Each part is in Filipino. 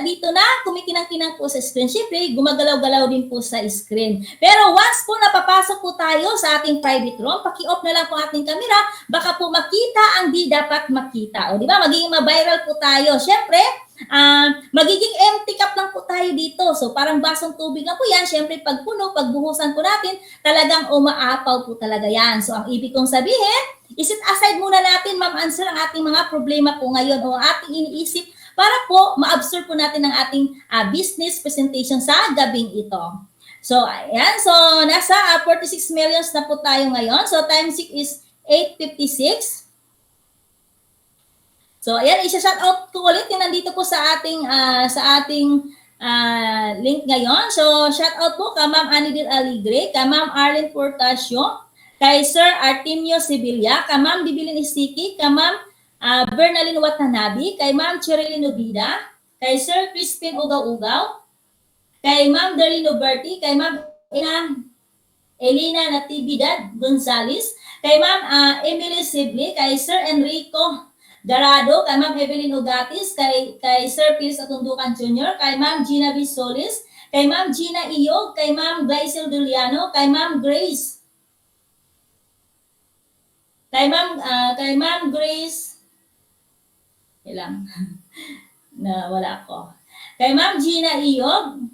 makikita dito na kumikinang-kinang po sa screen. Siyempre, gumagalaw-galaw din po sa screen. Pero once po napapasok po tayo sa ating private room, paki-off na lang po ating camera, baka po makita ang di dapat makita. O di ba? Magiging ma-viral po tayo. Siyempre, magiging empty cup lang po tayo dito. So parang basong tubig lang po yan. Siyempre, pag puno, pagbuhusan po natin, talagang umaapaw po talaga yan. So ang ibig kong sabihin, isit aside muna natin, Ma'am Ansel, ang ating mga problema po ngayon o ating iniisip para po ma-absorb po natin ang ating business presentation sa gabing ito. So, ayan. So, nasa 46 millions na po tayo ngayon. So, times 6 is 856. So, ayan. Isa-shout out ko ulit yung nandito po sa ating link ngayon. So, shout out po ka Ma'am Anidil Aligre, ka Ma'am Arlene Portasio, kay Sir Artemio Sevilla, ka Ma'am Bibilin Isiki, ka Ma'am Bernalyn Watanabe, kay Ma'am Cherilyn Obida, kay Sir Crispin Ugaw-Ugaw, kay Ma'am Darlene Berti, kay Ma'am Elena Natividad Gonzales, kay Ma'am Emily Sibley, kay Sir Enrico Garado, kay Ma'am Evelyn Ugatis, kay Sir Pilis Atundukan Jr., kay Ma'am Gina Bisolis, kay Ma'am Gina Iyog, kay Ma'am Glycel Duliano, kay Ma'am Grace, kay Ma'am Grace, ilang na wala ko. Kay Ma'am Gina Iyog,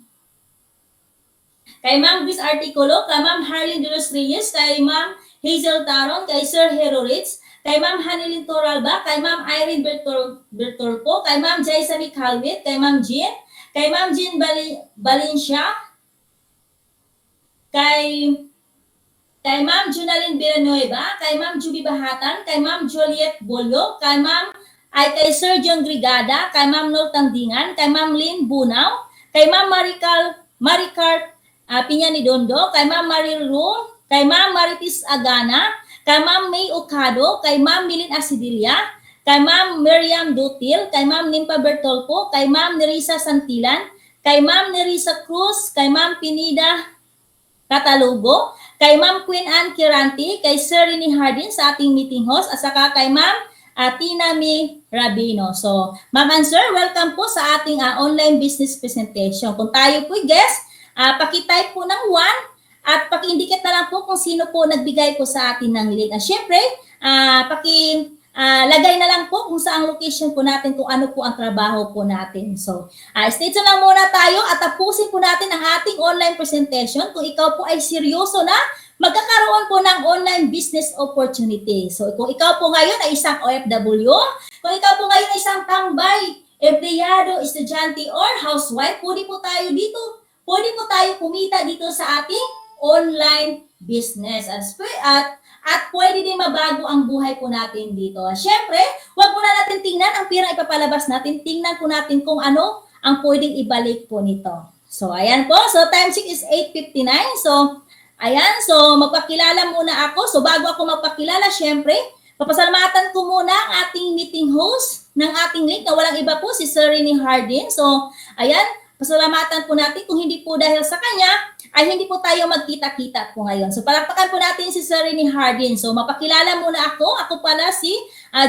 kay Ma'am Chris Articulo, kay Ma'am Harlene De Los Reyes, kay Ma'am Hazel Taron, kay Sir Hero Ritz, kay Ma'am Hanilin Toralba, kay Ma'am Irene Bertorpo, kay Ma'am Jaisami Calvit, kay Ma'am Jean, kay Ma'am Jean Valencia, kay Ma'am Junalyn Villanueva, kay Ma'am Juby Bahatan, kay Ma'am Juliet Bolyo, kay Sir John Grigada, kay Ma'am Nol Tangdingan, kay Ma'am Lynn Bunaw, kay Ma'am Maricar Piñanidondo, kay Ma'am Maril Ru, kay Ma'am Maritis Agana, kay Ma'am May Ocado, kay Ma'am Milin Asidilla, kay Ma'am Miriam Dutil, kay Ma'am Nimpa Bertolpo, kay Ma'am Nerissa Santilan, kay Ma'am Nerissa Cruz, kay Ma'am Pinida Catalugo, kay Ma'am Queen Anne Kiranti, kay Sir Rini Hardin sa ating meeting host, at saka kay Ma'am Tina Mi Rabino. So, Ma'am and Sir, welcome po sa ating online business presentation. Kung tayo po guest, pakitype po ng 1 at paki-indicate na lang po kung sino po nagbigay po sa atin ng link. At syempre, lagay na lang po kung saang location po natin, kung ano po ang trabaho po natin. So, stay tuned lang muna tayo at tapusin po natin ang ating online presentation kung ikaw po ay seryoso na magkakaroon po ng online business opportunity. So, kung ikaw po ngayon ay isang OFW, kung ikaw po ngayon ay isang tambay, empleyado, estudyante, or housewife, pwede po tayo dito. Pwede po tayo kumita dito sa ating online business. At pwede din mabago ang buhay po natin dito. Siyempre, huwag muna natin tingnan ang pirang ipapalabas natin. Tingnan po natin kung ano ang pwedeng ibalik po nito. So, ayan po. So, time check is 8:59. So, ayan, so magpakilala muna ako. So bago ako magpakilala, syempre, papasalamatan ko muna ang ating meeting host ng ating link na walang iba po, si Sir Rini Hardin. So, ayan, pasalamatan po natin. Kung hindi po dahil sa kanya, ay hindi po tayo magkita-kita po ngayon. So palakpakan po natin si Sir Rini Hardin. So mapakilala muna ako. Ako pala si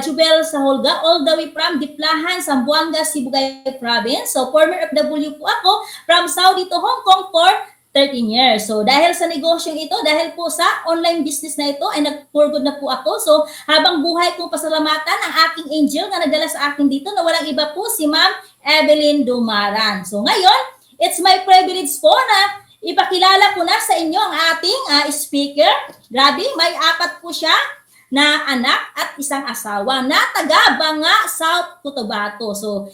Jubel Sahulga, all the way from Diplahan, Zamboanga, Sibugay Province. So former FW po ako from Saudi to Hong Kong for 13 years. So, dahil sa negosyong ito, dahil po sa online business na ito, ay nag-for good na po ako. So, habang buhay kong pasalamatan ang aking angel na nagdala sa akin dito na walang iba po si Ma'am Evelyn Dumaran. So, ngayon, it's my privilege po na ipakilala ko na sa inyo ang ating speaker. Grabe, may 4 po siya na anak at isang asawa na taga Banga, South Cotabato. So,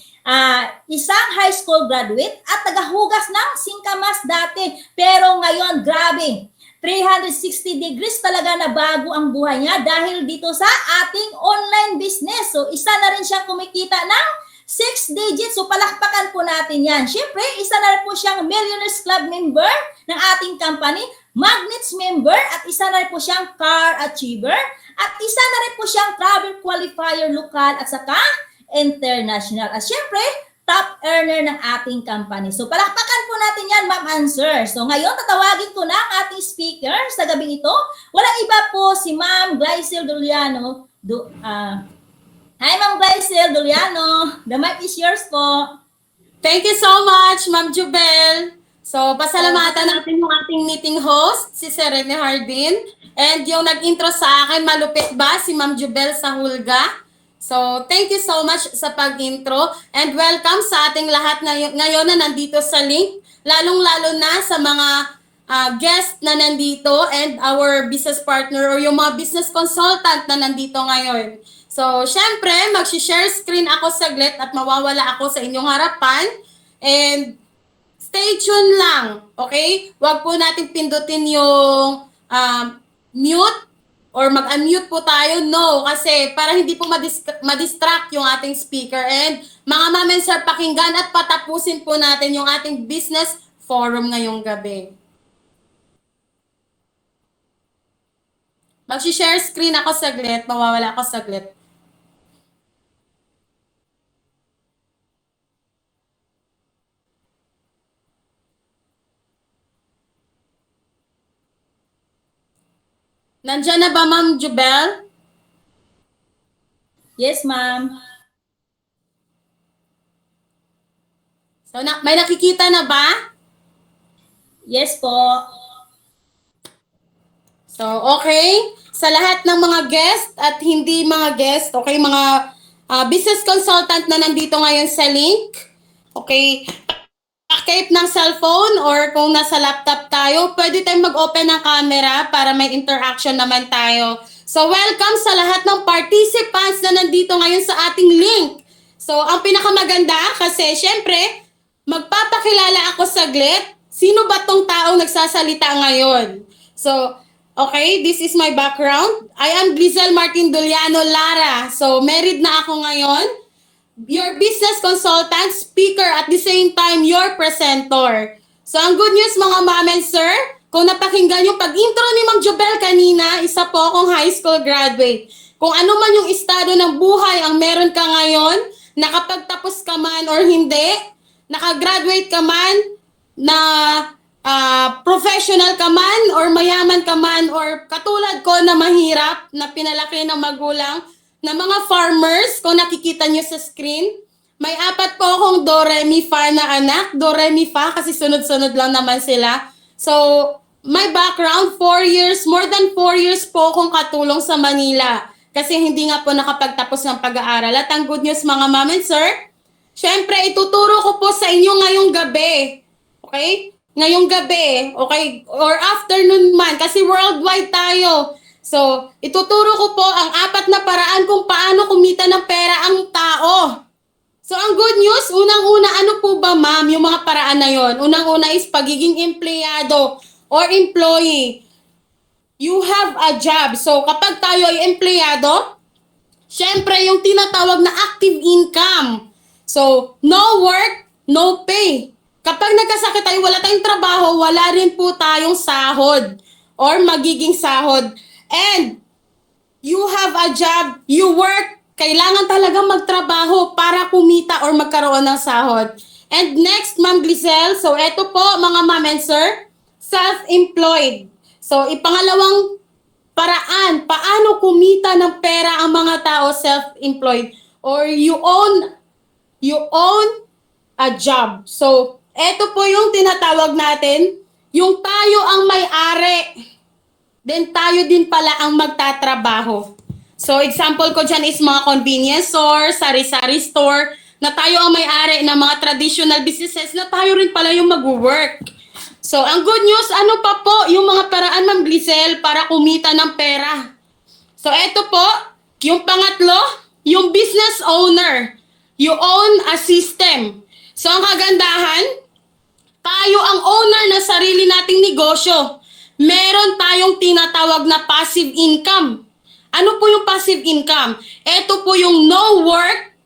isang high school graduate at tagahugas ng singkamas dati. Pero ngayon, grabe, 360 degrees talaga na bago ang buhay niya dahil dito sa ating online business. So, isa na rin siyang kumikita ng 6 digits. So, palakpakan po natin yan. Siyempre, isa na rin po siyang Millionaires Club member ng ating company, Magnets member, at isa na rin po siyang Car Achiever, at isa na rin po siyang Travel Qualifier lokal at saka international. At syempre, top earner ng ating company. So, palakpakan po natin yan, Ma'am and Sir. So, ngayon, tatawagin ko na ang ating speaker sa gabing ito. Walang iba po si Ma'am Glycel Duliano. Hi, Ma'am Glycel Duliano. The mic is yours po. Thank you so much, Ma'am Jubel. So, pasalamatan natin yung ating meeting host, si Serene Hardin. And yung nag-intro sa akin, malupit ba, si Ma'am Jubel Sahulga. So, thank you so much sa pag-intro. And welcome sa ating lahat ngayon na nandito sa link. Lalong-lalo na sa mga guest na nandito and our business partner or yung mga business consultant na nandito ngayon. So, syempre, mag-share screen ako saglit at mawawala ako sa inyong harapan. And stay tuned lang, okay? Huwag po natin pindutin yung mute or mag-unmute po tayo. No, kasi para hindi po madistract yung ating speaker. And mga ma'am and sir, pakinggan at patapusin po natin yung ating business forum ngayong gabi. Mag-share screen ako saglit, mawawala ako saglit. Nandiyan na ba, Ma'am Jubel? Yes, ma'am. So, may nakikita na ba? Yes po. So, okay. Sa lahat ng mga guest at hindi mga guest, okay, mga business consultant na nandito ngayon sa link, okay, pakip ng cellphone or kung nasa laptop tayo, pwede tayong mag-open ng camera para may interaction naman tayo. So, welcome sa lahat ng participants na nandito ngayon sa ating link. So, ang pinakamaganda kasi, syempre, magpapakilala ako saglit. Sino ba tong taong nagsasalita ngayon? So, okay, this is my background. I am Glizel Martin Duliano Lara. So, married na ako ngayon. Your business consultant, speaker, at the same time, your presenter. So, ang good news mga ma'am and sir, kung napakinggan yung pag-intro ni Ma'am Jubel kanina, isa po akong high school graduate. Kung ano man yung estado ng buhay ang meron ka ngayon, nakapagtapos ka man or hindi, nakagraduate ka man, na professional ka man, or mayaman ka man, or katulad ko na mahirap, na pinalaki ng magulang, na mga farmers, kung nakikita nyo sa screen, may 4 po akong do, re, mi, fa na anak. Do, re, mi, fa kasi sunod-sunod lang naman sila. So, my background, 4 years, more than 4 years po akong katulong sa Manila. Kasi hindi nga po nakapagtapos ng pag-aaral. At ang good news mga ma'am and sir, syempre ituturo ko po sa inyo ngayong gabi. Okay? Ngayong gabi, okay? Or afternoon man, kasi worldwide tayo. So, ituturo ko po ang 4 na paraan kung paano kumita ng pera ang tao. So, ang good news, unang-una, ano po ba ma'am yung mga paraan na yon? Unang-una is pagiging empleyado or employee. You have a job. So, kapag tayo ay empleyado, syempre yung tinatawag na active income. So, no work, no pay. Kapag nagkasakit tayo, wala tayong trabaho, wala rin po tayong sahod or magiging sahod. And you have a job, you work, kailangan talaga magtrabaho para kumita or magkaroon ng sahod. And next, Ma'am Glizel, so eto po mga ma'am and sir, self-employed. So ipangalawang paraan, paano kumita ng pera ang mga tao self-employed or you own a job. So eto po yung tinatawag natin, yung tayo ang may-ari. Then tayo din pala ang magtatrabaho. So example ko dyan is mga convenience store, sari-sari store, na tayo ang may-ari ng mga traditional businesses na tayo rin pala yung mag-work. So ang good news, ano pa po yung mga paraan Ma'am Glizel para kumita ng pera? So eto po, yung pangatlo, yung business owner. You own a system. So ang kagandahan, tayo ang owner ng sarili nating negosyo. Meron tayong tinatawag na passive income. Ano po yung passive income? Ito po yung no work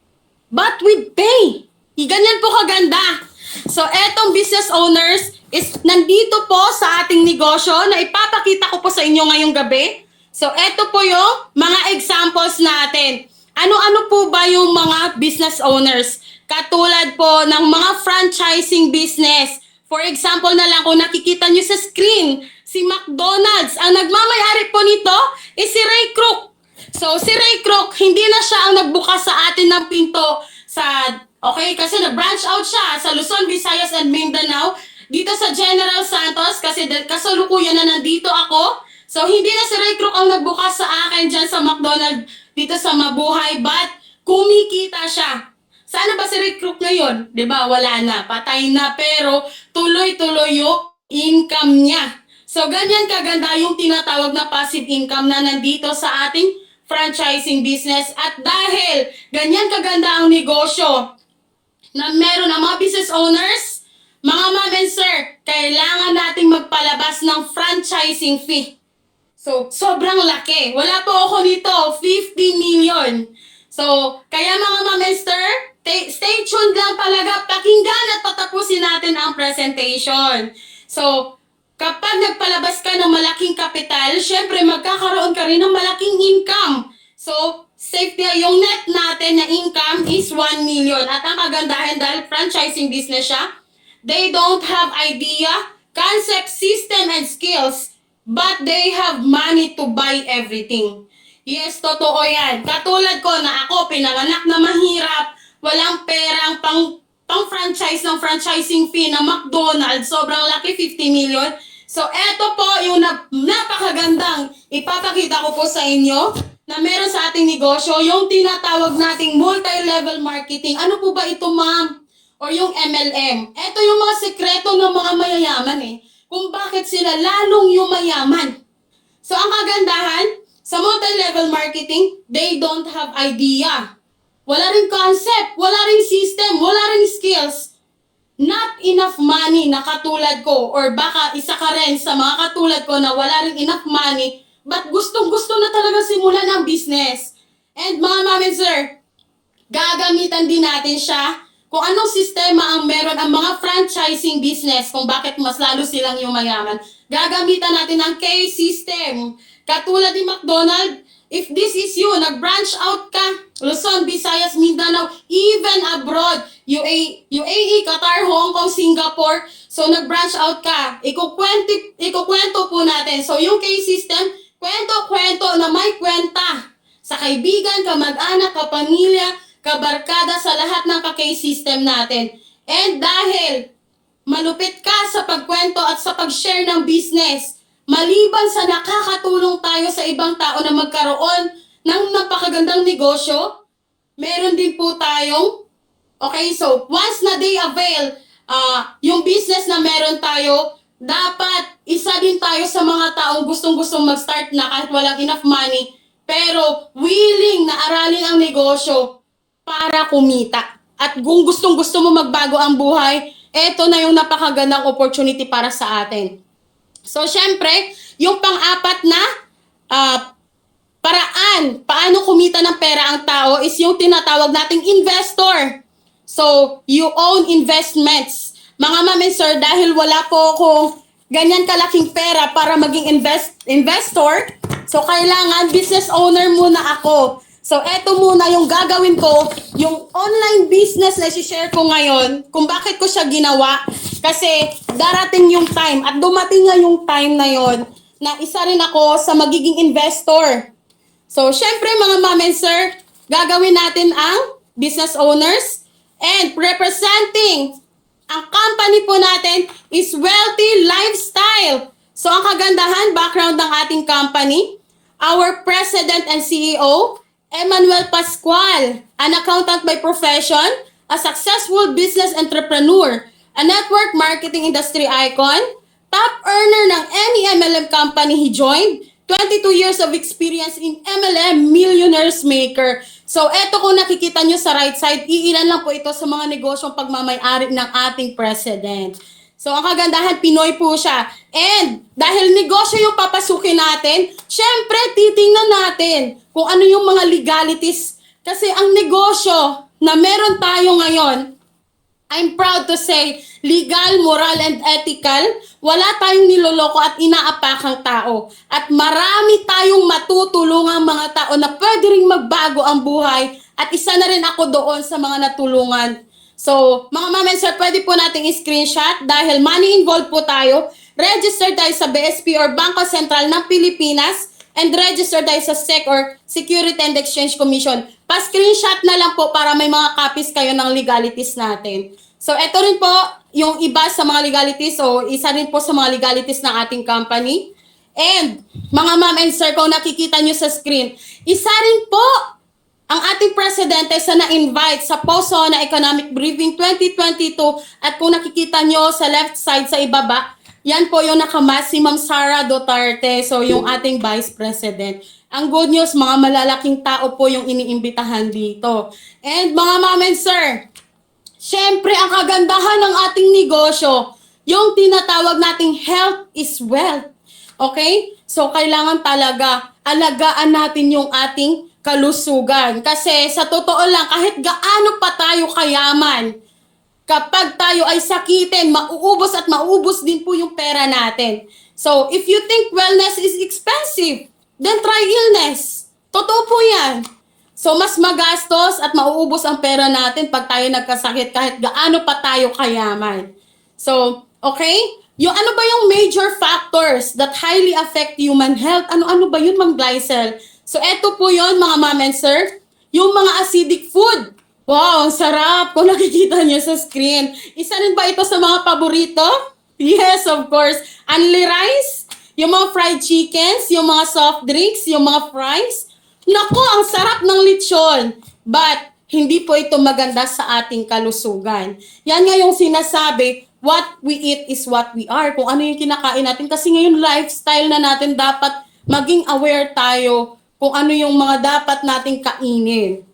but with pay. Ganyan po kaganda. So etong business owners is nandito po sa ating negosyo na ipapakita ko po sa inyo ngayong gabi. So eto po yung mga examples natin. Ano-ano po ba yung mga business owners? Katulad po ng mga franchising business. For example na lang kung nakikita nyo sa screen, si McDonald's, ang nagmamayari po nito is si Ray Kroc. So si Ray Kroc, hindi na siya ang nagbukas sa atin ng pinto sa Okay? Kasi nag-branch out siya sa Luzon, Visayas, and Mindanao. Dito sa General Santos, kasi kasalukuyan na nandito ako. So, hindi na si Ray Crook ang nagbukas sa akin dyan sa McDonald's dito sa Mabuhay, but kumikita siya. Sana ba si Ray Crook ngayon? 'Di ba? Wala na, patay na, pero tuloy-tuloy yung income niya. So, ganyan kaganda yung tinatawag na passive income na nandito sa ating franchising business. At dahil ganyan kaganda ang negosyo na meron ang mga business owners, mga ma'am and sir, kailangan nating magpalabas ng franchising fee. So, sobrang laki. Wala po ako nito, 50 million. So, kaya mga ma'am and sir, stay tuned lang talaga, pakinggan at patapusin natin ang presentation. So, kapag nagpalabas ka ng malaking kapital, syempre magkakaroon ka rin ng malaking income. So, safety, yung net natin na income is 1 million. At ang kagandahan dahil franchising business siya, they don't have idea, concept, system, and skills, but they have money to buy everything. Yes, totoo yan. Katulad ko na ako, pinanganak na mahirap, walang perang pang-franchise ng franchising fee ng McDonald's, sobrang laki, 50 million. So, eto po yung napakagandang ipapakita ko po sa inyo na meron sa ating negosyo, yung tinatawag nating multi-level marketing. Ano po ba ito, ma'am? O yung MLM. Ito yung mga sekreto ng mga mayayaman kung bakit sila lalong yumayaman. So, ang kagandahan, sa multi-level marketing, they don't have idea. Wala ring concept, wala ring system, wala ring skills. Not enough money na katulad ko, or baka isa ka rin sa mga katulad ko na wala ring enough money, but gustong-gusto na talaga simulan ng business. And mga ma'am and sir, gagamitan din natin siya kung anong sistema ang meron ang mga franchising business, kung bakit mas lalo silang yumayaman. Gagamitan natin ang K-system. Katulad ni McDonald's, if this is you, nag-branch out ka, Luzon, Visayas, Mindanao, even abroad, UAE, Qatar, Hong Kong, Singapore, so nag-branch out ka, ikukwento po natin. So yung K-system, kwento-kwento na may kwenta sa kaibigan, kamag-anak, kapamilya, kabarkada, sa lahat ng ka-K-system natin. And dahil malupit ka sa pagkwento at sa pag-share ng business, maliban sa nakakatulong tayo sa ibang tao na magkaroon ng napakagandang negosyo, meron din po tayong, okay, so once na they avail yung business na meron tayo, dapat isa din tayo sa mga taong gustong-gustong mag-start na kahit walang enough money, pero willing na aralin ang negosyo para kumita. At kung gustong-gusto mo magbago ang buhay, eto na yung napakagandang opportunity para sa atin. So, syempre, yung pang-apat na paraan, paano kumita ng pera ang tao is yung tinatawag nating investor. So, you own investments. Mga ma'am and sir, dahil wala po akong ganyan kalaking pera para maging investor, so kailangan business owner muna ako. So, eto muna yung gagawin ko, yung online business na i-share ko ngayon, kung bakit ko siya ginawa. Kasi darating yung time, at dumating nga yung time na yon na isa rin ako sa magiging investor. So, syempre mga ma'am and sir, gagawin natin ang business owners, and representing ang company po natin is Wealthy Lifestyle. So, ang kagandahan, background ng ating company, our President and CEO, Emmanuel Pascual, an accountant by profession, a successful business entrepreneur, a network marketing industry icon, top earner ng any MLM company he joined, 22 years of experience in MLM, millionaires maker. So, eto kung nakikita nyo sa right side, iilan lang po ito sa mga negosyong pagmamay-ari ng ating president. So, ang kagandahan, Pinoy po siya. And dahil negosyo yung papasukin natin, syempre, titingnan natin kung ano yung mga legalities. Kasi ang negosyo na meron tayo ngayon, I'm proud to say, legal, moral, and ethical. Wala tayong niloloko at inaapakang tao. At marami tayong matutulungang mga tao na pwede ring magbago ang buhay. At isa na rin ako doon sa mga natulungan. So, mga ma'am and sir, pwede po nating screenshot dahil money involved po tayo. Register tayo sa BSP or Bangko Sentral ng Pilipinas. and register tayo sa SEC or Security and Exchange Commission. Pa-screenshot na lang po para may mga copies kayo ng legalities natin. So, ito rin po yung iba sa mga legalities o isa rin po sa mga legalities ng ating company. And, mga ma'am and sir, kung nakikita nyo sa screen, isa rin po ang ating presidente sa na-invite sa POSONA Economic Briefing 2022 at kung nakikita nyo sa left side sa ibaba, yan po yung nakamas si Ma'am Sara Duterte, so yung ating Vice President. Ang good news, mga malalaking tao po yung iniimbitahan dito. And mga ma'am and sir, syempre ang kagandahan ng ating negosyo, yung tinatawag nating health is wealth. Okay? So kailangan talaga alagaan natin yung ating kalusugan. Kasi sa totoo lang, kahit gaano pa tayo kayaman, kapag tayo ay sakitin, mauubos at mauubos din po yung pera natin. So, if you think wellness is expensive, then try illness. Totoo po yan. So, mas magastos at mauubos ang pera natin pag tayo nagkasakit kahit gaano pa tayo kayaman. So, okay? Yung ano ba yung major factors that highly affect human health? Ano-ano ba yun, Ma'am Glycel? So, eto po yun, mga ma'am and sir. Yung mga acidic food. Wow, ang sarap kung nakikita niyo sa screen. Isa rin ba ito sa mga paborito? Yes, of course. Only rice, yung mga fried chickens, yung mga soft drinks, yung mga fries. Naku, ang sarap ng lechon. But, hindi po ito maganda sa ating kalusugan. Yan nga yung sinasabi, what we eat is what we are. Kung ano yung kinakain natin. Kasi ngayon, lifestyle na natin, dapat maging aware tayo kung ano yung mga dapat nating kainin.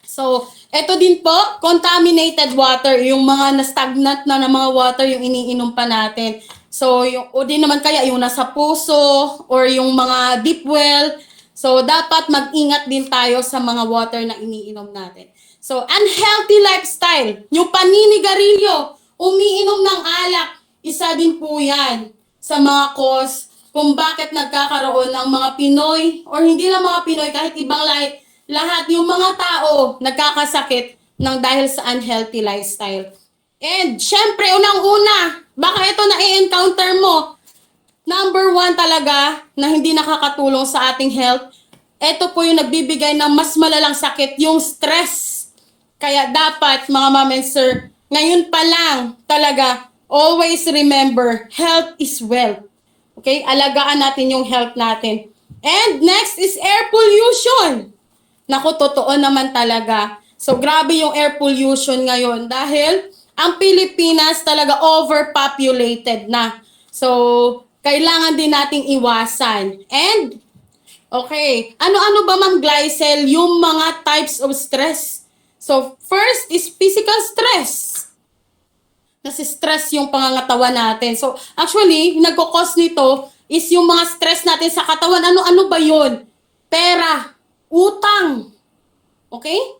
So, eto din po, contaminated water, yung mga na-stagnant na mga water yung iniinom pa natin. So, o din naman kaya yung nasa puso or yung mga deep well. So, dapat mag-ingat din tayo sa mga water na iniinom natin. So, unhealthy lifestyle, yung paninigarilyo, umiinom ng alak, isa din po yan sa mga cause kung bakit nagkakaroon ng mga Pinoy or hindi lang mga Pinoy, kahit ibang lahi, lahat yung mga tao nagkakasakit ng dahil sa unhealthy lifestyle. And syempre, unang-una, baka ito na i-encounter mo. Number one talaga na hindi nakakatulong sa ating health, ito po yung nagbibigay ng mas malalang sakit, yung stress. Kaya dapat, mga ma'am and sir, ngayon pa lang talaga, always remember, health is wealth. Okay? Alagaan natin yung health natin. And next is air pollution. Naku, totoo naman talaga. So, grabe yung air pollution ngayon dahil ang Pilipinas talaga overpopulated na. So, kailangan din nating iwasan. And, okay, ano-ano ba, Ma'am Glycel, yung mga types of stress? So, first is physical stress. Nasi-stress yung pangangatawan natin. So, actually, nagkukos nito is yung mga stress natin sa katawan. Ano-ano ba yun? Pera, utang. Okay?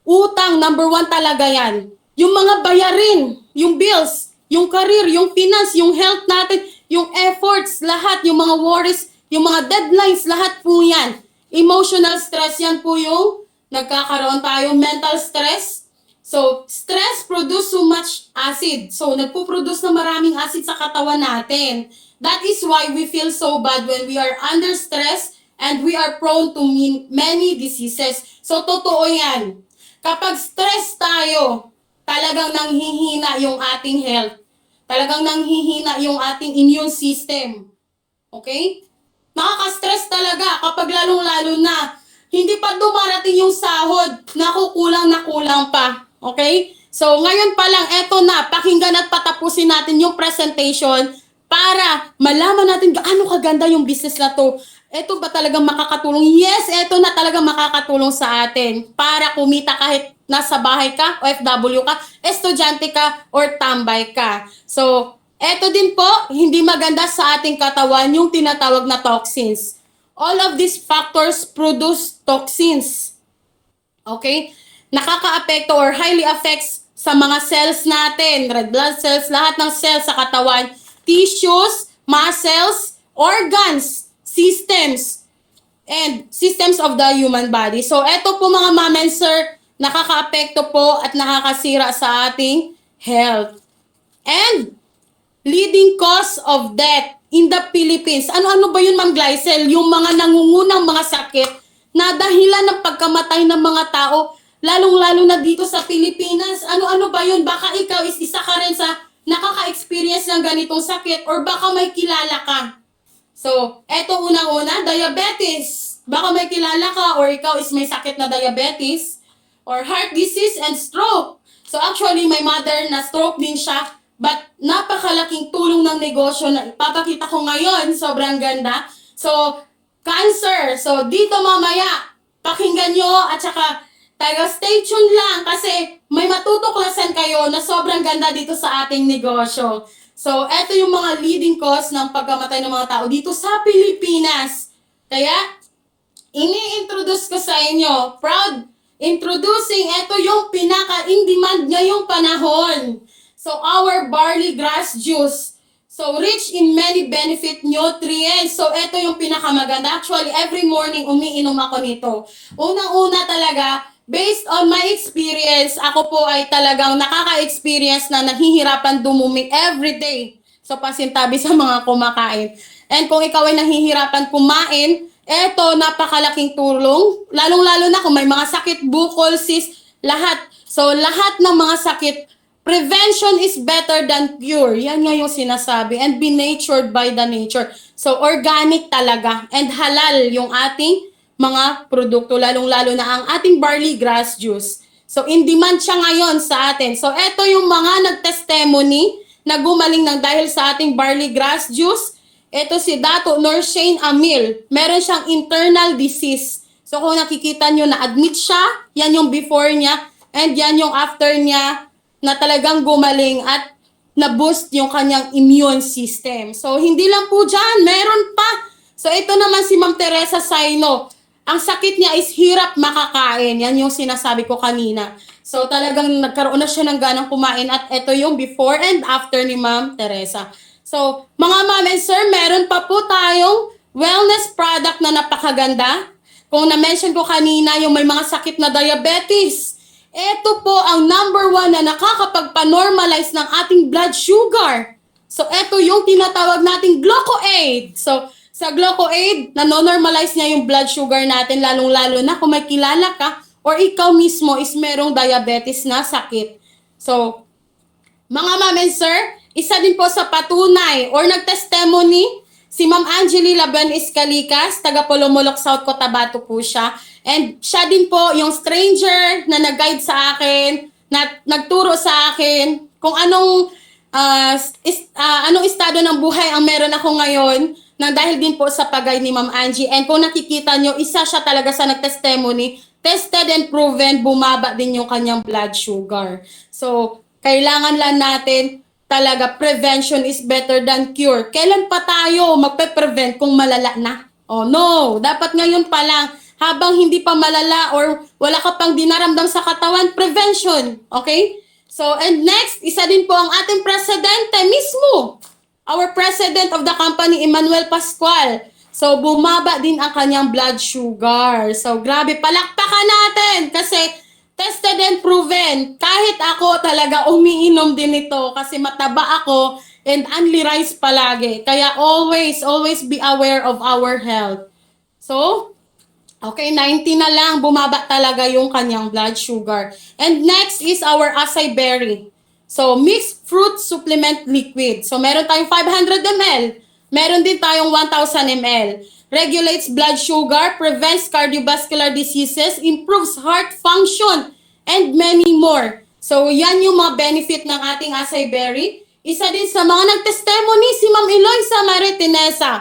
Utang, number one talaga yan. Yung mga bayarin, yung bills, yung career, yung finance, yung health natin, yung efforts, lahat, yung mga worries, yung mga deadlines, lahat po yan. Emotional stress, yan po yung nagkakaroon tayo. Mental stress. So, stress produce so much acid. So, nagpo-produce na maraming acid sa katawan natin. That is why we feel so bad when we are under stress and we are prone to many diseases. So, totoo yan. Kapag stress tayo, talagang nanghihina yung ating health. Talagang nanghihina yung ating immune system. Okay? Nakaka-stress talaga kapag lalong-lalo na hindi pa dumarating yung sahod, nakukulang na kulang pa. Okay? So, ngayon pa lang, eto na, pakinggan at patapusin natin yung presentation para malaman natin gaano kaganda yung business na to. Eto ba talagang makakatulong? Yes, eto na talagang makakatulong sa atin para kumita kahit nasa bahay ka, OFW ka, estudyante ka, or tambay ka. So, eto din po, hindi maganda sa ating katawan yung tinatawag na toxins. All of these factors produce toxins. Okay? Nakaka-apekto or highly affects sa mga cells natin, red blood cells, lahat ng cells sa katawan, tissues, muscles, organs, systems, and systems of the human body. So, eto po mga ma'am and sir, nakaka-apekto po at nakakasira sa ating health. And, leading cause of death in the Philippines. Ano-ano ba yun, Ma'am Glycel? Yung mga nangungunang mga sakit na dahilan ng pagkamatay ng mga tao, lalong-lalo na dito sa Pilipinas. Ano-ano ba yun? Baka ikaw is isa ka rin sa nakaka-experience ng ganitong sakit or baka may kilala ka. So, eto unang-una, diabetes. Baka may kilala ka or ikaw is may sakit na diabetes or heart disease and stroke. So, actually, my mother na stroke din siya. But napakalaking tulong ng negosyo na ipapakita ko ngayon. Sobrang ganda. So, cancer. So, dito mamaya, pakinggan nyo at saka stay tuned lang kasi may matutuklasan kayo na sobrang ganda dito sa ating negosyo. So, eto yung mga leading cause ng pagkamatay ng mga tao dito sa Pilipinas. Kaya, ini-introduce ko sa inyo. Proud introducing, eto yung pinaka-in-demand ngayong panahon. So, our barley grass juice. So, rich in many benefit nutrients. So, eto yung pinakamaganda. Actually, every morning, umiinom ako nito. Unang-una talaga, based on my experience, ako po ay talagang nakaka-experience na nahihirapan dumumi every day. So, pasintabi sa mga kumakain. And kung ikaw ay nahihirapan kumain, eto, napakalaking tulong. Lalong-lalo na kung may mga sakit, bukol, cyst, lahat. So, lahat ng mga sakit, prevention is better than cure. Yan nga yung sinasabi. And be natured by the nature. So, organic talaga. And halal yung ating mga produkto, lalong-lalo na ang ating barley grass juice. So, in demand siya ngayon sa atin. So, eto yung mga nag-testimony na gumaling ng dahil sa ating barley grass juice. Eto si Dato Norshane Amil. Meron siyang internal disease. So, kung nakikita nyo na admit siya, yan yung before niya, and yan yung after niya na talagang gumaling at na-boost yung kanyang immune system. So, hindi lang po dyan, meron pa. So, ito naman si Ma'am Teresa Saino. Ang sakit niya is hirap makakain. Yan yung sinasabi ko kanina. So, talagang nagkaroon na siya ng ganang kumain at ito yung before and after ni Ma'am Teresa. So, mga ma'am and sir, meron pa po tayong wellness product na napakaganda. Kung na-mention ko kanina yung may mga sakit na diabetes. Ito po ang number 1 na nakakapagpa-normalize ng ating blood sugar. So, ito yung tinatawag nating GlucoAid. So, sa GlucoAid, nanonormalize niya yung blood sugar natin, lalong-lalo na kung may kilala ka or ikaw mismo is merong diabetes na sakit. So, mga ma'am and sir, isa din po sa patunay or nag-testimony, si Ma'am Angeli Laban Iscalikas, taga Polomolok, South Cotabato po siya. And siya din po yung stranger na nag-guide sa akin, na nagturo sa akin kung anong estado ng buhay ang meron ako ngayon nang dahil din po sa pag-guide ni Ma'am Angie. And kung nakikita nyo, isa siya talaga sa nag-testimony, tested and proven, bumaba din yung kanyang blood sugar. So, kailangan lang natin talaga, prevention is better than cure. Kailan pa tayo magpe-prevent kung malala na? Oh no, dapat ngayon pa lang, habang hindi pa malala or wala ka pang dinaramdam sa katawan, prevention. Okay? So, and next, isa din po ang ating presidente mismo. Our president of the company, Emmanuel Pascual. So, bumaba din ang kanyang blood sugar. So, grabe, palakpakan natin kasi tested and proven. Kahit ako talaga umiinom din ito kasi mataba ako and only rice palagi. Kaya always be aware of our health. So, okay, 90 na lang, bumaba talaga yung kanyang blood sugar. And next is our acai berry. So, mixed fruit supplement liquid. So, meron tayong 500 ml. Meron din tayong 1,000 ml. Regulates blood sugar, prevents cardiovascular diseases, improves heart function, and many more. So, yan yung mga benefit ng ating acai berry. Isa din sa mga nag-testimony si Ma'am Eloisa Maritinesa.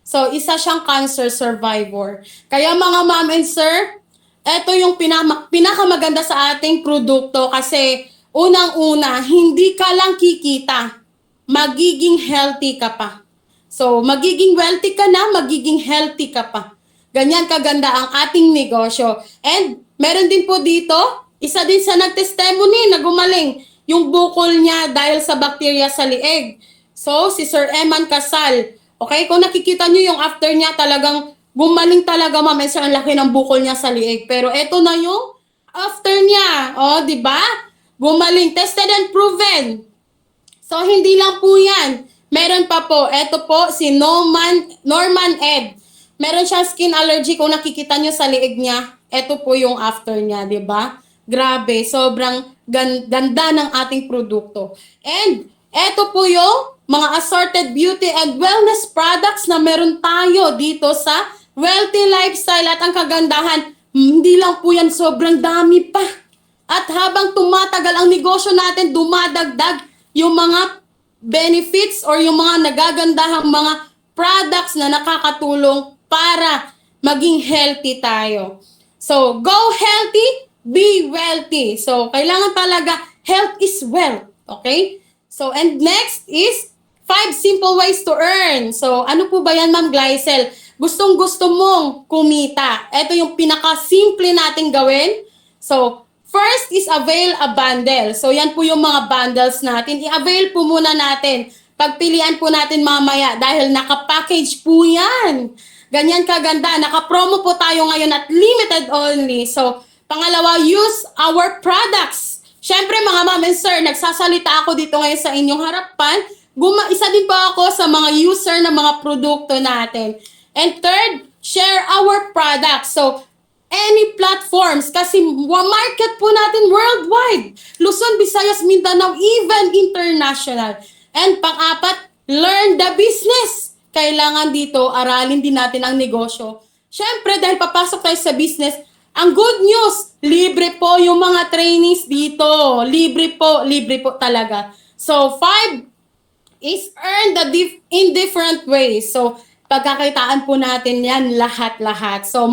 So, isa siyang cancer survivor. Kaya mga ma'am and sir, ito yung pinakamaganda sa ating produkto kasi unang-una, hindi ka lang kikita, magiging healthy ka pa. So, magiging wealthy ka na, magiging healthy ka pa. Ganyan kaganda ang ating negosyo. And meron din po dito, isa din sa nag-testimony na gumaling yung bukol niya dahil sa bakterya sa lieg. So, si Sir Eman Casal. Okay, kung nakikita nyo yung after niya, talagang gumaling talaga, ma'am. Ang laki ng bukol niya sa lieg. Pero eto na yung after niya. O, di ba? Gumaling, tested and proven. So, hindi lang po yan. Meron pa po, eto po, si Norman Ed. Meron siyang skin allergy, kung nakikita nyo sa liig niya, eto po yung after niya, di ba? Grabe, sobrang ganda ng ating produkto. And eto po yung mga assorted beauty and wellness products na meron tayo dito sa Wealthy Lifestyle. At ang kagandahan, hindi lang po yan, sobrang dami pa. At habang tumatagal ang negosyo natin, dumadagdag yung mga benefits or yung mga nagagandahang mga products na nakakatulong para maging healthy tayo. So, go healthy, be wealthy. So, kailangan talaga, health is wealth. Okay? So, and next is 5 simple ways to earn. So, ano po ba yan, Ma'am Glycel? Gustong-gusto mong kumita. Ito yung pinaka-simple nating gawin. So, first is avail a bundle. So, yan po yung mga bundles natin. I-avail po muna natin. Pagpilian po natin mamaya dahil naka-package po yan. Ganyan kaganda. Naka-promo po tayo ngayon at limited only. So, pangalawa, use our products. Siyempre mga ma'am and sir, nagsasalita ako dito ngayon sa inyong harapan. Isa din po ako sa mga user ng mga produkto natin. And third, share our products. So, any platforms kasi market po natin worldwide. Luzon, Visayas, Mindanao, even international. And pang-apat, learn the business. Kailangan dito, aralin din natin ang negosyo. Siyempre, dahil papasok tayo sa business, ang good news, libre po yung mga trainings dito. Libre po talaga. So, 5 is earn in different ways. So, pagkakitaan po natin yan lahat-lahat. So,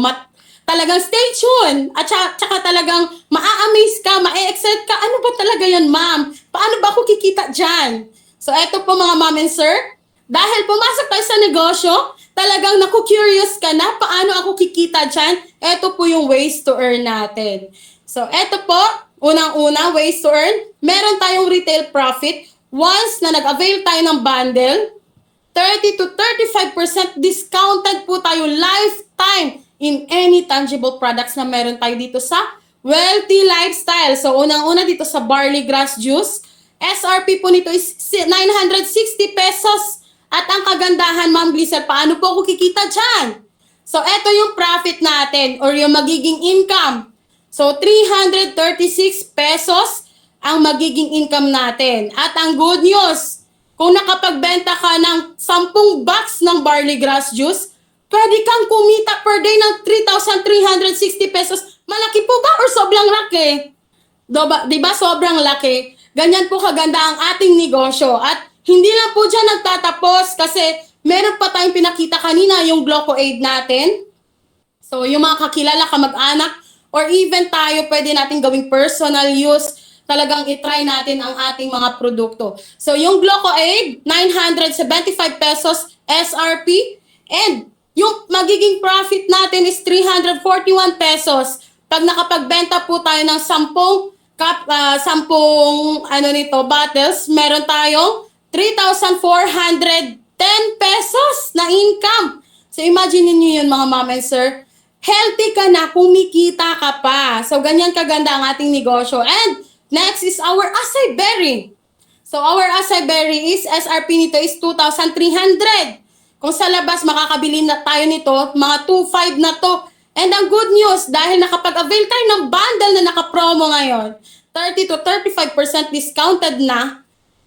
talagang stay tuned. At saka talagang maa-amaze ka, ma-excite ka. Ano ba talaga yan, ma'am? Paano ba ako kikita dyan? So, eto po mga ma'am and sir. Dahil pumasok tayo sa negosyo, talagang naku-curious ka na paano ako kikita dyan. Eto po yung ways to earn natin. So, eto po, unang-una, ways to earn. Meron tayong retail profit. Once na nag-avail tayo ng bundle, 30 to 35% discounted po tayo lifetime in any tangible products na meron tayo dito sa Wealthy Lifestyle. So, unang-una dito sa barley grass juice. SRP po nito is 960 pesos. At ang kagandahan, Ma'am Glycel, paano po ako kikita dyan? So, eto yung profit natin or yung magiging income. So, 336 pesos ang magiging income natin. At ang good news, kung nakapagbenta ka ng 10 box ng barley grass juice, pwede kang kumita per day ng 3,360 pesos. Malaki po ba or sobrang laki? Diba sobrang laki? Ganyan po kaganda ang ating negosyo. At hindi lang po dyan nagtatapos kasi meron pa tayong pinakita kanina yung Gluco-Aid natin. So yung mga kakilala, kamag-anak, or even tayo pwede natin gawing personal use. Talagang itry natin ang ating mga produkto. So yung Gluco-Aid, 975 pesos SRP. And yung magiging profit natin is 341 pesos. Pag nakapagbenta po tayo ng 10 bottles, meron tayong 3,410 pesos na income. So imagine niyo yun mga ma'am and sir. Healthy ka na, kumikita ka pa. So ganyan kaganda ang ating negosyo. And next is our acai berry. So our acai berry is SRP nito is 2,300. Kung sa labas makakabili na tayo nito, mga 2,500 na to. And ang good news, dahil nakapag-avail tayo ng bundle na nakapromo ngayon, 30 to 35% discounted na.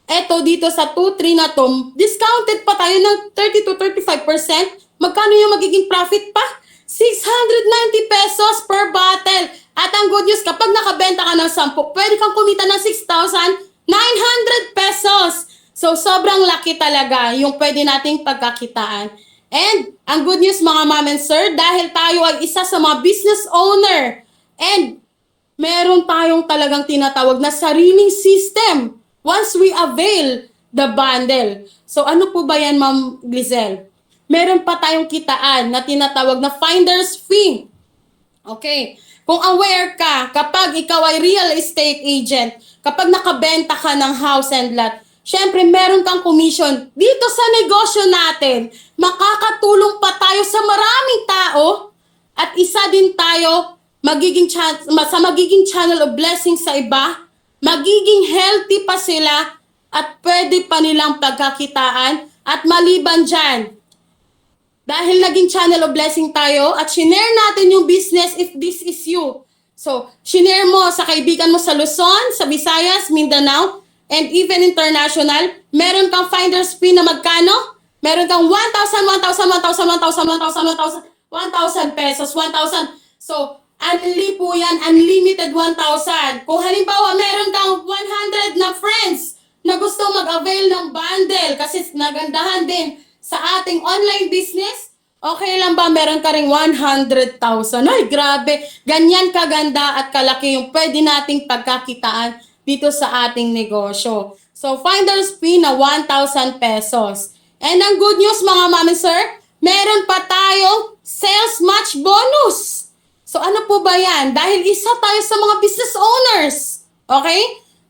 Eto dito sa 2,300 na to, discounted pa tayo ng 30 to 35%. Magkano yung magiging profit pa? 690 pesos per bottle. At ang good news, kapag nakabenta ka ng 10, pwede kang kumita ng 6,900 pesos. So, sobrang laki talaga yung pwede nating pagkakitaan. And, ang good news mga ma'am and sir, dahil tayo ay isa sa mga business owner and meron tayong talagang tinatawag na sariling system once we avail the bundle. So, ano po ba yan, Ma'am Glycel? Meron pa tayong kitaan na tinatawag na finder's fee. Okay. Kung aware ka, kapag ikaw ay real estate agent, kapag nakabenta ka ng house and lot, syempre meron kang commission. Dito sa negosyo natin, makakatulong pa tayo sa maraming tao at isa din tayo sa magiging channel of blessing sa iba, magiging healthy pa sila at pwede pa nilang pagkakitaan. At maliban dyan, dahil naging channel of blessing tayo at shinare natin yung business if this is you. So, shinare mo sa kaibigan mo sa Luzon, sa Visayas, Mindanao, and even international. Meron kang finder's fee na magkano? Meron kang 1,000 pesos, 1,000. So, po yan, unlimited 1,000. Kung halimbawa, meron kang 100 na friends na gusto mag-avail ng bundle kasi nagandahan din sa ating online business, okay lang ba meron ka ring 100,000? Ay, grabe. Ganyan kaganda at kalaki yung pwede nating pagkakitaan dito sa ating negosyo. So, finder's fee na 1,000 pesos. And ang good news mga mami sir, meron pa tayong sales match bonus. So, ano po ba yan? Dahil isa tayo sa mga business owners. Okay?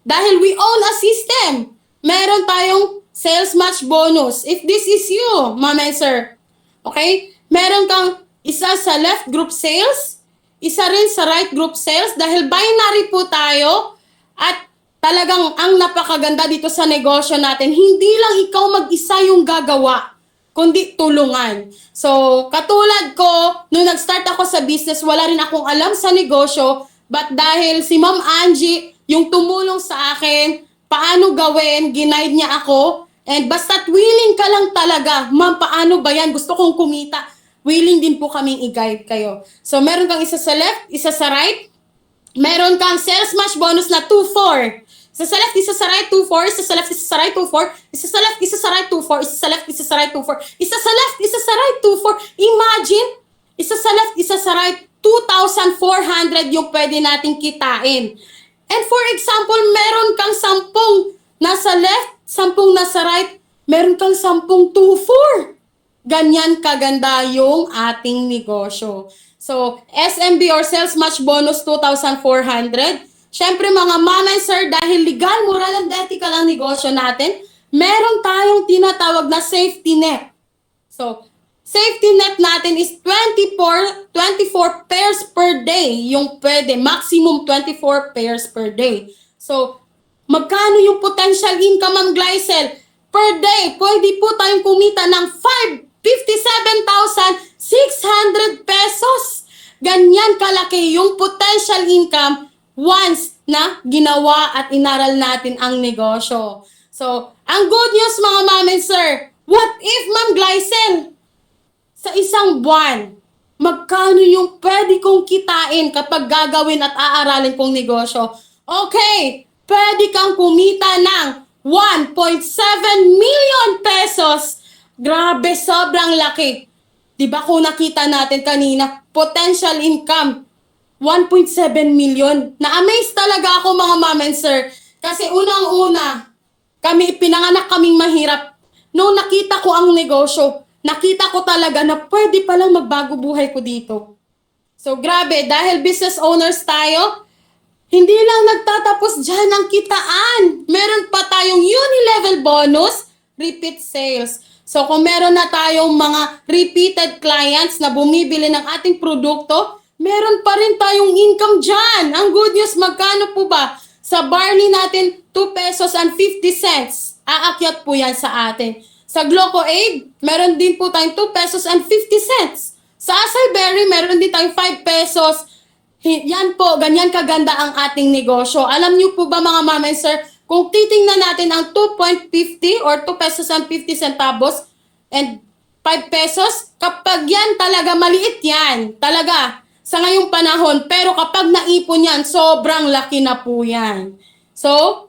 Dahil we own a system. Meron tayong sales match bonus. If this is you, ma'am and sir, okay? Meron kang isa sa left group sales, isa rin sa right group sales dahil binary po tayo at talagang ang napakaganda dito sa negosyo natin, hindi lang ikaw mag-isa yung gagawa, kundi tulungan. So, katulad ko, nung nag-start ako sa business, wala rin akong alam sa negosyo, but dahil si Ma'am Angie, yung tumulong sa akin, paano gawin, ginaid niya ako, and basta't willing ka lang talaga, ma'am, paano ba yan? Gusto kong kumita. Willing din po kaming i-guide kayo. So, meron kang isa sa left, isa sa right. Meron kang sales match bonus na 2-4. Isa sa left, isa sa right, 2-4. Isa sa left, isa sa right, 2-4. Isa sa left, isa sa right, 2-4. Isa sa left, isa sa right, 2-4. Isa sa left, isa sa right, 2-4. Imagine, isa sa left, isa sa right, 2,400 yung pwede nating kitain. And for example, meron kang 10 nasa left, 10 nasa right, meron kang 10 2-4. Ganyan kaganda yung ating negosyo. So, SMB or Sales Match Bonus 2,400. Siyempre mga mama and sir, dahil legal, moral, and ethical ang negosyo natin, meron tayong tinatawag na safety net. So, safety net natin is 24 pairs per day yung pwede. Maximum 24 pairs per day. So, magkano yung potential income, Ma'am Glycel? Per day, pwede po tayong kumita ng 57,600 pesos. Ganyan kalaki yung potential income once na ginawa at inaral natin ang negosyo. So, ang good news mga ma'am and sir, what if Ma'am Glycel, sa isang buwan, magkano yung pwede kong kitain kapag gagawin at aaralin kong negosyo? Okay, pwede kang kumita ng 1.7 million pesos. Grabe, sobrang laki. Diba kung nakita natin kanina, potential income, 1.7 million. Na-amaze talaga ako mga ma'am and sir. Kasi unang-una, pinanganak kaming mahirap. Nung nakita ko ang negosyo, nakita ko talaga na pwede palang magbago buhay ko dito. So grabe, dahil business owners tayo, hindi lang nagtatapos dyan ang kitaan. Meron pa tayong uni-level bonus, repeat sales. So kung meron na tayong mga repeated clients na bumibili ng ating produkto, meron pa rin tayong income dyan. Ang good news, magkano po ba? Sa barley natin, 2 pesos and 50 cents. Aakyat po yan sa atin. Sa Gloco Aid, meron din po tayong 2 pesos and 50 cents. Sa Acai Berry, meron din tayong 5 pesos. Yan po, ganyan kaganda ang ating negosyo. Alam niyo po ba mga ma'am and sir, kung titingnan natin ang 2.50 or 2 pesos and 50 centavos and 5 pesos, kapag yan talaga maliit yan, talaga, sa ngayong panahon. Pero kapag naipon yan, sobrang laki na po yan. So,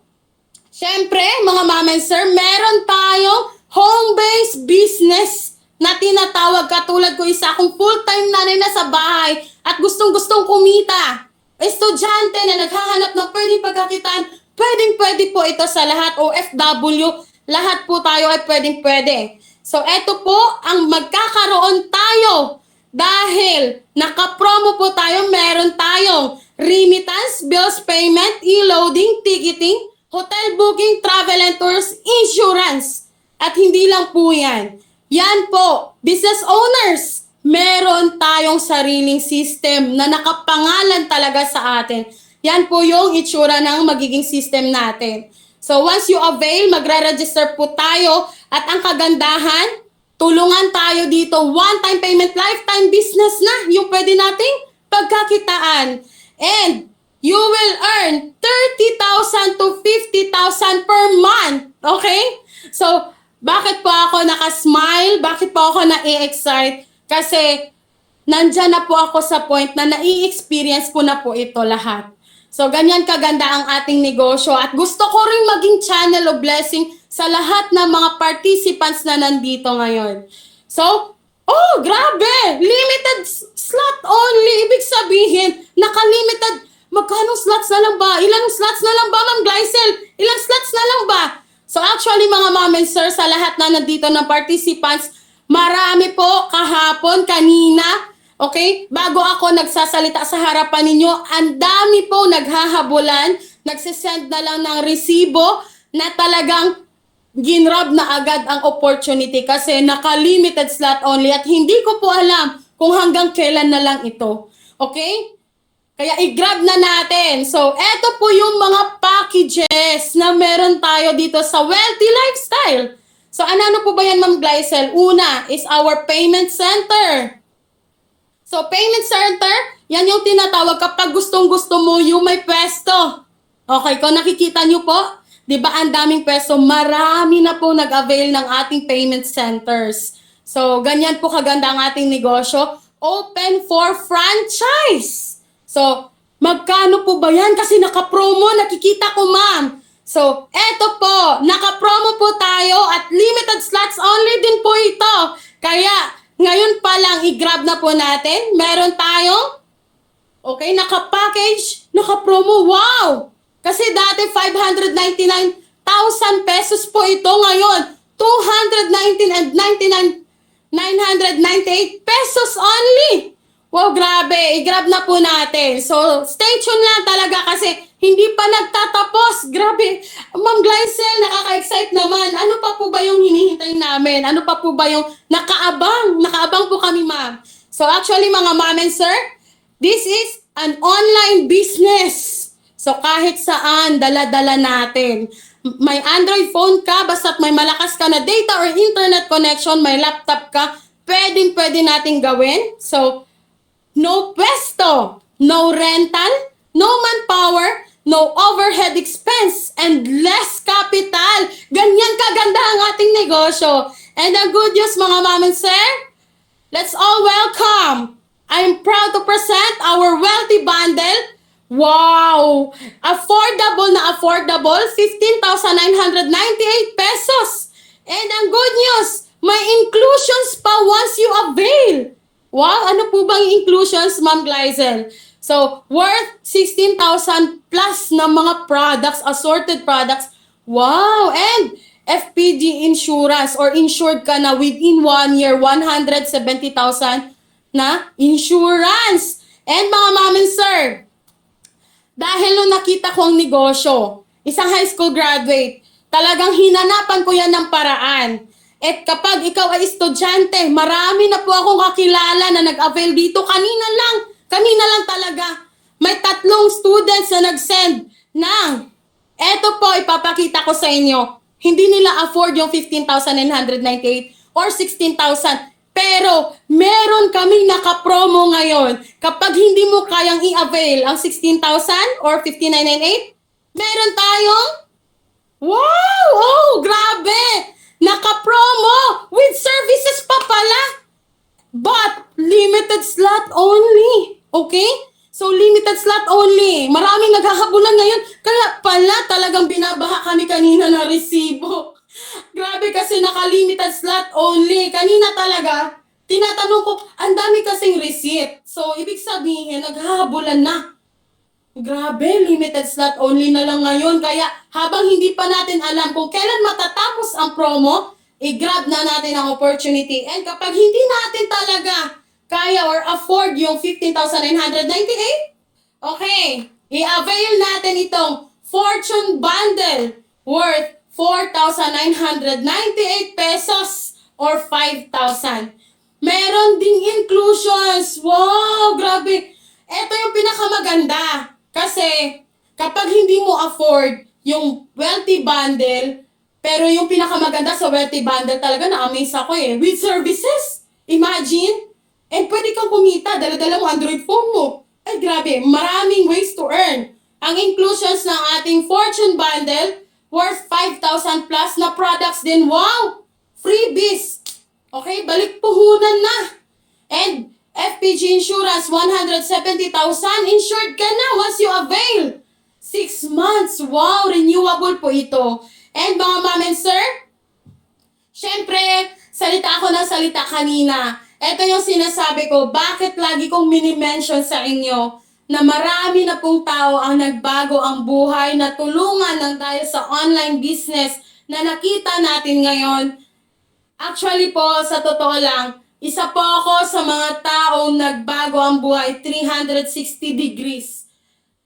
syempre, mga mama and sir, meron tayong home-based business na tinatawag katulad ko isa akong full-time nanay na sa bahay at gustong-gustong kumita. Estudyante na naghahanap ng pwedeng pagkakitaan, pwedeng-pwede po ito sa lahat. OFW, lahat po tayo ay pwedeng-pwede. So, eto po ang magkakaroon tayo. Dahil naka-promo po tayo, meron tayong remittance, bills payment, e-loading, ticketing, hotel booking, travel and tours, insurance. At hindi lang po yan. Yan po, business owners, meron tayong sariling system na nakapangalan talaga sa atin. Yan po yung itsura ng magiging system natin. So once you avail, magre-register po tayo at ang kagandahan, tulungan tayo dito. One-time payment, lifetime business na yung pwede nating pagkakitaan. And you will earn 30,000 to 50,000 per month. Okay? So, bakit po ako nakasmile? Bakit po ako na-excite? Kasi nandyan na po ako sa point na nai-experience ko na po ito lahat. So, ganyan kaganda ang ating negosyo. At gusto ko rin maging channel of blessing sa lahat ng mga participants na nandito ngayon. So, oh, grabe! Limited slot only. Ibig sabihin, naka-limited. Magkano slots na lang ba? Ilang slots na lang ba, Ma'am Glycel? Ilang slots na lang ba? So, actually, mga ma'am and sir, sa lahat na nandito ng participants, marami po kahapon, kanina, okay? Bago ako nagsasalita sa harapan ninyo, ang dami po naghahabulan, nagsisend na lang ng resibo na talagang ginrab na agad ang opportunity kasi naka-limited slot only at hindi ko po alam kung hanggang kailan na lang ito. Okay? Kaya i-grab na natin. So, eto po yung mga packages na meron tayo dito sa Wealthy Lifestyle. So, ano po ba yan, Ma'am Glycel? Una is our payment center. So, payment center, yan yung tinatawag kapag gustong-gusto mo yung may pwesto. Okay, kung nakikita nyo po, di ba ang daming pwesto, marami na po nag-avail ng ating payment centers. So, ganyan po kaganda ang ating negosyo. Open for franchise. So, magkano po ba yan? Kasi naka-promo, nakikita ko, ma'am. So, eto po, naka-promo po tayo at limited slots only din po ito. Kaya, ngayon pa lang i-grab na po natin. Meron tayong, okay, naka-package, naka-promo. Wow! Kasi dati 599,000 pesos po ito ngayon. 219,998 pesos only. Wow, grabe. I-grab na po natin. So, stay tuned lang talaga kasi hindi pa nagtatapos. Grabe. Ma'am Glycel, nakaka-excite naman. Ano pa po ba yung hinihintay namin? Ano pa po ba yung nakaabang? Nakaabang po kami, ma'am. So, actually, mga ma'am and sir, this is an online business. So, kahit saan, dala-dala natin. May Android phone ka, basta't may malakas ka na data or internet connection, may laptop ka, pwedeng-pwede natin gawin. So, no pwesto, no rental, no manpower, no overhead expense, and less capital. Ganyan kaganda ang ating negosyo. And the good news, mga ma'am and sir, let's all welcome. I'm proud to present our Wealthy Bundle. Wow! Affordable na affordable, 15,998 pesos. And ang good news, may inclusions pa once you avail. Wow, ano po bang inclusions, Ma'am Glycel? So, worth 16,000 plus na mga products, assorted products. Wow! And FPD insurance or insured ka na within 1 year, 170,000 na insurance. And mga ma'am and sir, dahil nung nakita ko ang negosyo, isang high school graduate, talagang hinanapan ko yan ng paraan. At kapag ikaw ay estudyante, marami na po akong kakilala na nag-avail dito. Kanina lang talaga. May 3 students na nag-send ng, eto po, ipapakita ko sa inyo. Hindi nila afford yung 15,998 or 16,000. Pero, meron kaming naka-promo ngayon. Kapag hindi mo kayang i-avail ang 16,000 or 15,998, meron tayong, wow! Oh, grabe! Naka-promo with services pa pala. But, limited slot only. Okay? So, limited slot only. Maraming naghahabulan ngayon. Kaya pala talagang binabaha kami kanina ng resibo. Grabe kasi naka-limited slot only. Kanina talaga, tinatanong ko, ang dami kasing receipt. So, ibig sabihin, naghahabulan na. Grabe, limited slot only na lang ngayon. Kaya habang hindi pa natin alam kung kailan matatapos ang promo, i-grab na natin ang opportunity. And kapag hindi natin talaga kaya or afford yung 15,998, okay, i-avail natin itong Fortune Bundle worth 4,998 pesos or 5,000. Meron ding inclusions. Wow, grabe. Ito yung pinakamaganda. Kasi kapag hindi mo afford yung wealthy bundle, pero yung pinakamaganda sa wealthy bundle talaga, na-amaze ako eh. With services, imagine. And pwede kang kumita, dala-dala mo Android phone mo. Ay grabe, maraming ways to earn. Ang inclusions ng ating Fortune Bundle, worth 5,000 plus na products din. Wow! Freebies! Okay, balik puhunan na. And FPG Insurance, 170,000. Insured ka na once you avail. 6 months. Wow, renewable po ito. And mga ma'am and sir, syempre, salita ako ng salita kanina. Ito yung sinasabi ko, bakit lagi kong mini-mention sa inyo na marami na pong tao ang nagbago ang buhay, na tulungan ng tayo sa online business na nakita natin ngayon. Actually po, sa totoo lang, isa po ako sa mga taong nagbago ang buhay 360 degrees.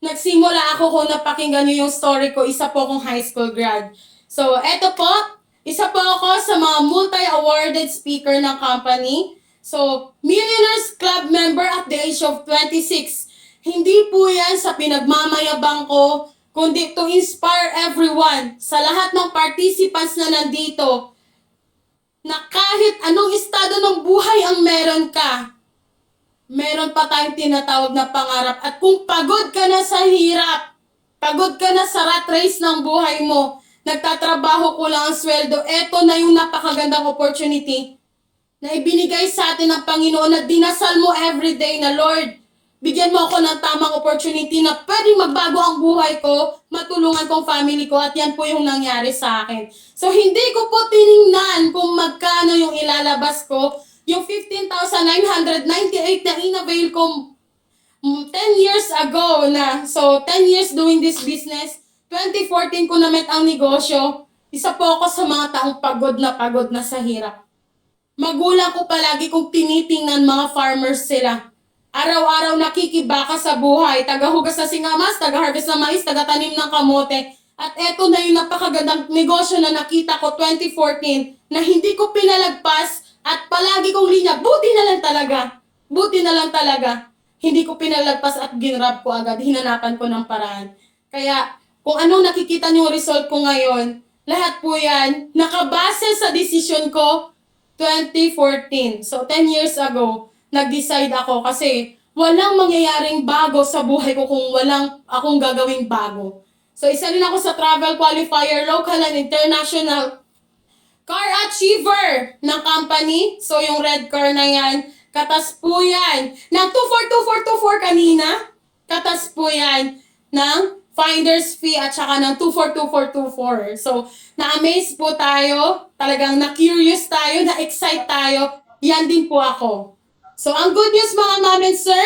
Nagsimula ako kung napakinggan niyo yung story ko, isa po akong high school grad. So, eto po, isa po ako sa mga multi-awarded speaker ng company. So, Millionaires Club member at the age of 26. Hindi po yan sa pinagmamayabang ko, kundi to inspire everyone, sa lahat ng participants na nandito, na kahit anong estado ng buhay ang meron ka, meron pa tayong tinatawag na pangarap. At kung pagod ka na sa hirap, pagod ka na sa rat race ng buhay mo, nagtatrabaho ko lang ang sweldo, eto na yung napakagandang opportunity na ibinigay sa atin ng Panginoon, na dinasal mo everyday na, Lord, bigyan mo ako ng tamang opportunity na pwedeng magbago ang buhay ko, matulungan kong family ko, at yan po yung nangyari sa akin. So, hindi ko po tiningnan kung magkano yung ilalabas ko. Yung 15,998 na inavail ko 10 years ago na. So, 10 years doing this business. 2014 ko na-met ang negosyo. Isa po ako sa mga taong pagod na sa hirap. Magulang ko palagi kung tinitingnan mga farmers sila. Araw-araw nakikibaka sa buhay, tagahugas na singamas, taga-harvest ng mais, taga-tanim ng kamote. At eto na yung napakagandang negosyo na nakita ko 2014 na hindi ko pinalagpas at palagi kong linya, buti na lang talaga. Hindi ko pinalagpas at ginrab ko agad, hinanapan ko ng paraan. Kaya kung anong nakikita niyo result ko ngayon, lahat po yan nakabase sa desisyon ko 2014. So 10 years ago, nag-decide ako kasi walang mangyayaring bago sa buhay ko kung walang akong gagawing bago. So isa rin ako sa travel qualifier, local and international car achiever ng company. So yung red car na yan, katas po yan ng 242424 kanina. Katas po yan ng finder's fee at saka ng 242424. So na-amaze po tayo, talagang na-curious tayo, na-excite tayo. Yan din po ako. So, ang good news mga ma'am and sir,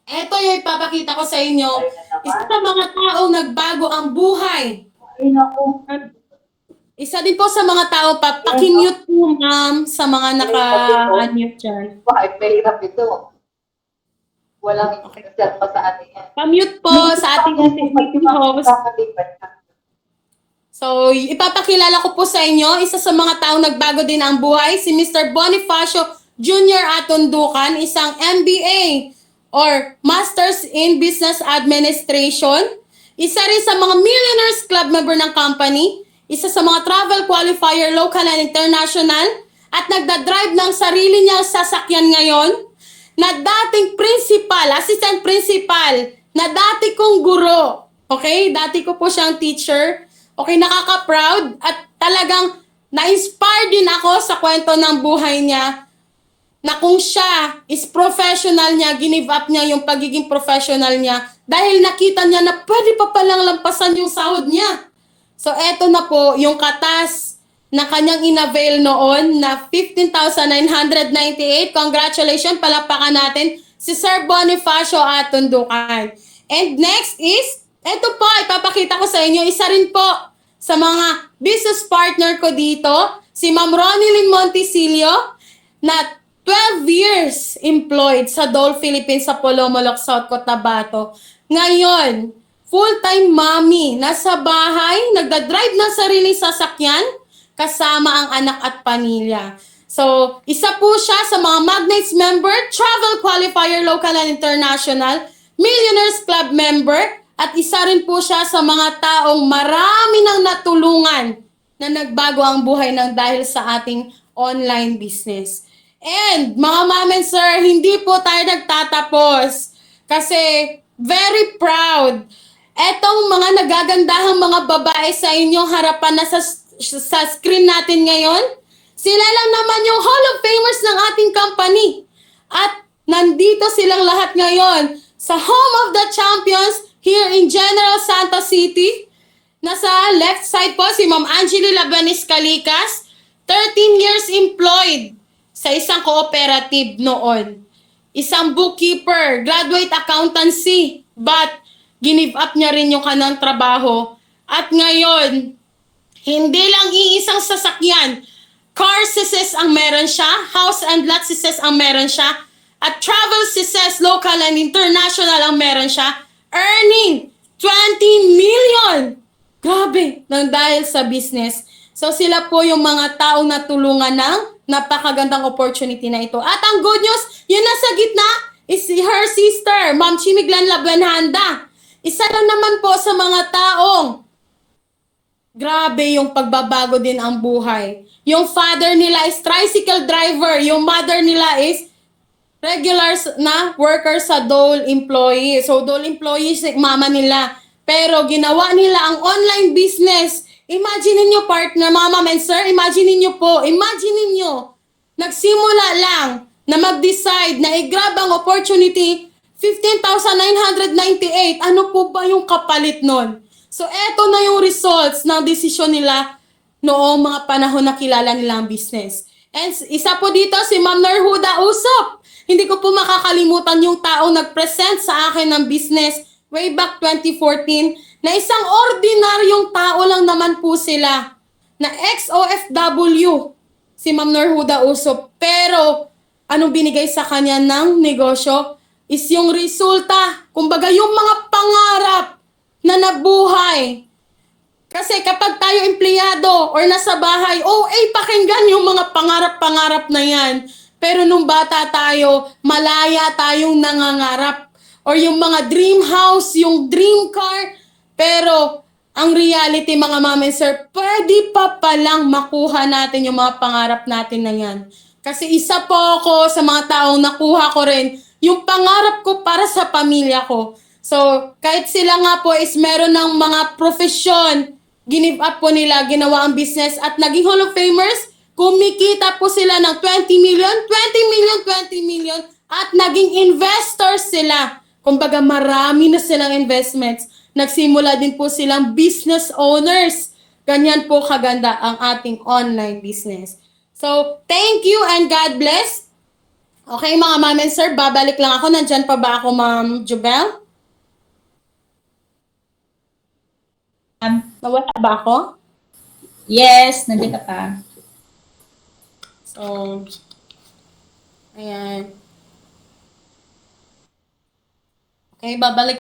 eto yung ipapakita ko sa inyo. Isa sa mga taong nagbago ang buhay. Isa din po sa mga tao, pakimute po ma'am sa mga naka-unmute dyan. Bakit mahirap ito? Walang influencer pa sa atin yan. Pa-mute po sa ating meeting host. So, ipapakilala ko po sa inyo, isa sa mga taong nagbago din ang buhay, si Mr. Bonifacio Junior Atondukan, isang MBA or Masters in Business Administration. Isa rin sa mga Millionaires Club member ng company. Isa sa mga travel qualifier, local and international. At nagdadrive ng sarili niyang sasakyan ngayon. Na dating principal, assistant principal, na dati kong guro. Okay? Dati ko po siyang teacher. Okay, nakaka-proud. At talagang na-inspire din ako sa kwento ng buhay niya, na kung siya is professional niya, ginive up niya yung pagiging professional niya dahil nakita niya na pwede pa palang lampasan yung sahod niya. So, eto na po yung katas na kanyang inavail noon na 15,998. Congratulations, palakpakan natin si Sir Bonifacio Atondukan. And next is, eto po, ipapakita ko sa inyo, isa rin po sa mga business partner ko dito, si Ma'am Ronilyn Montisilio, na 12 years employed sa Dole Philippines sa Polomolok, South Cotabato. Ngayon, full-time mommy, nasa bahay, nagdadrive ng sariling sasakyan, kasama ang anak at pamilya. So, isa po siya sa mga Magnates member, Travel Qualifier Local and International, Millionaires Club member, At isa rin po siya sa mga taong marami nang natulungan na nagbago ang buhay ng dahil sa ating online business. And mga ma'am and sir, hindi po tayo nagtatapos kasi very proud. Etong mga nagagandahang mga babae sa inyong harapan na sa screen natin ngayon, sila lang naman yung Hall of Famers ng ating company. At nandito silang lahat ngayon sa Home of the Champions here in General Santos City. Nasa left side po si Ma'am Angeli Labanis Calicas, 13 years employed sa isang cooperative noon. Isang bookkeeper, graduate accountancy, but give up niya rin yung kanang trabaho. At ngayon, hindi lang iisang sasakyan, car success ang meron siya, house and lot success ang meron siya, at travel success, local and international ang meron siya, earning 20 million! Grabe, nang dahil sa business. So sila po yung mga taong natulungan ng napakagandang opportunity na ito. At ang good news, yun nasa gitna is her sister, Ma'am Chimiglan Labanhanda. Isa lang naman po sa mga taong grabe yung pagbabago din ang buhay. Yung father nila is tricycle driver, yung mother nila is regular na worker sa Dole employee. So Dole employee si mama nila. Pero ginawa nila ang online business. Imagine niyo partner, mama and sir, imagine niyo po, imagine niyo nagsimula lang na mag-decide na i-grab ang opportunity 15,998. Ano po ba yung kapalit nun? So eto na yung results ng desisyon nila noong mga panahon na kilala nila ang business. And isa po dito si Ma'am Nerhuda Usop. Hindi ko po makakalimutan yung taong nag-present sa akin ng business way back 2014 na isang ordinaryong tao lang naman po sila na ex-OFW si Ma'am Nerhuda Usop. Pero anong binigay sa kanya ng negosyo is yung resulta. Kumbaga yung mga pangarap na nabuhay. Kasi kapag tayo empleyado or nasa bahay, pakinggan yung mga pangarap-pangarap na yan. Pero nung bata tayo, malaya tayong nangangarap. Or yung mga dream house, yung dream car. Pero ang reality mga ma'am and sir, pwede pa palang makuha natin yung mga pangarap natin na yan. Kasi isa po ako sa mga taong nakuha ko rin yung pangarap ko para sa pamilya ko. So, kahit sila nga po is meron ng mga profesyon, give up po nila, ginawa ang business at naging Hall of Famers, kumikita po sila ng 20 million, 20 million at naging investors sila. Kumbaga marami na silang investments. Nagsimula din po silang business owners. Ganyan po kaganda ang ating online business. So, thank you and God bless. Okay mga ma'am and sir, babalik lang ako. Nandyan pa ba ako, Ma'am Jubel? Nawala ba ako? Yes, nandiyan ka pa. So, ayan. Okay, babalik